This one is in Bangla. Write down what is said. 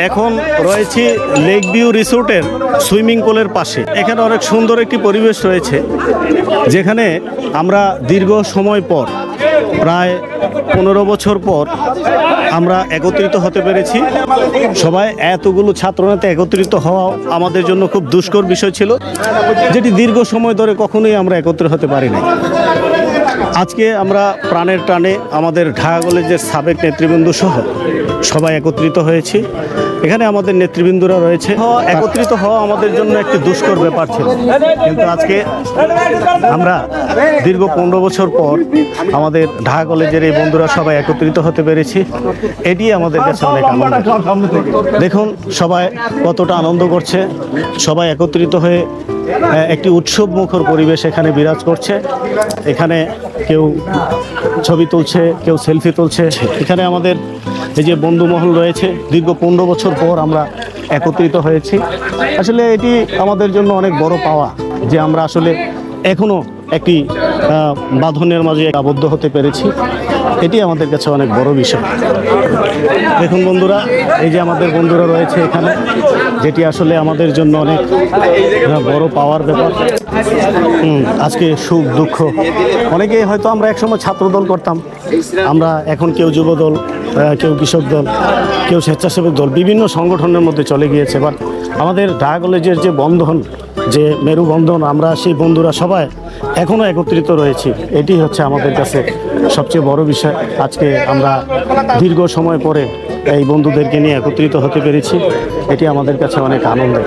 এখন রয়েছি লেক ভিউ রিসোর্টের সুইমিং পুলের পাশে। এখানে অনেক সুন্দর একটি পরিবেশ রয়েছে, যেখানে আমরা দীর্ঘ সময় পর, প্রায় 15 বছর পর আমরা একত্রিত হতে পেরেছি। সবাই এতগুলো ছাত্রনেতা একত্রিত হওয়া আমাদের জন্য খুব দুষ্কর বিষয় ছিল, যেটি দীর্ঘ সময় ধরে কখনোই আমরা একত্রিত হতে পারি নাই। আজকে আমরা প্রাণের টানে আমাদের ঢাকা কলেজের সাবেক নেতৃবৃন্দ সহ সবাই একত্রিত হয়েছি। এখানে আমাদের নেতৃবৃন্দরা রয়েছে। একত্রিত হওয়া আমাদের জন্য একটি দুষ্কর ব্যাপার ছিল, কিন্তু আজকে আমরা দীর্ঘ 15 বছর পর আমাদের ঢাকা কলেজের এই বন্ধুরা সবাই একত্রিত হতে পেরেছি। এটি আমাদের কাছে অনেক আনন্দ। দেখুন সবাই কতটা আনন্দ করছে, সবাই একত্রিত হয়ে একটি উৎসব মুখর পরিবেশ এখানে বিরাজ করছে। এখানে কেউ ছবি তুলছে, কেউ সেলফি তুলছে। এখানে আমাদের এই যে বন্ধু মহল রয়েছে, দীর্ঘ 15 বছর পর আমরা একত্রিত হয়েছি। আসলে এটি আমাদের জন্য অনেক বড় পাওয়া যে আমরা আসলে এখনো একটি বাঁধনের মাঝে আবদ্ধ হতে পেরেছি। এটি আমাদের কাছে অনেক বড় বিষয়। দেখুন বন্ধুরা, এই যে আমাদের বন্ধুরা রয়েছে এখানে, যেটি আসলে আমাদের জন্য অনেক বড় পাওয়ার ব্যাপার। আজকে সুখ দুঃখ, অনেকেই হয়তো আমরা একসময় ছাত্রদল করতাম, আমরা এখন কেউ যুবদল, কেউ কৃষক দল, কেউ স্বেচ্ছাসেবক দল, বিভিন্ন সংগঠনের মধ্যে চলে গিয়েছে। বাট আমাদের ঢাকা কলেজের যে বন্ধন, যে মেরুবন্ধন, আমরা সেই বন্ধুরা সবাই এখনও একত্রিত রয়েছি। এটি হচ্ছে আমাদের কাছে সবচেয়ে বড় বিষয়। আজকে আমরা দীর্ঘ সময় পরে এই বন্ধুদেরকে নিয়ে একত্রিত হতে পেরেছি, এটি আমাদের কাছে অনেক আনন্দের।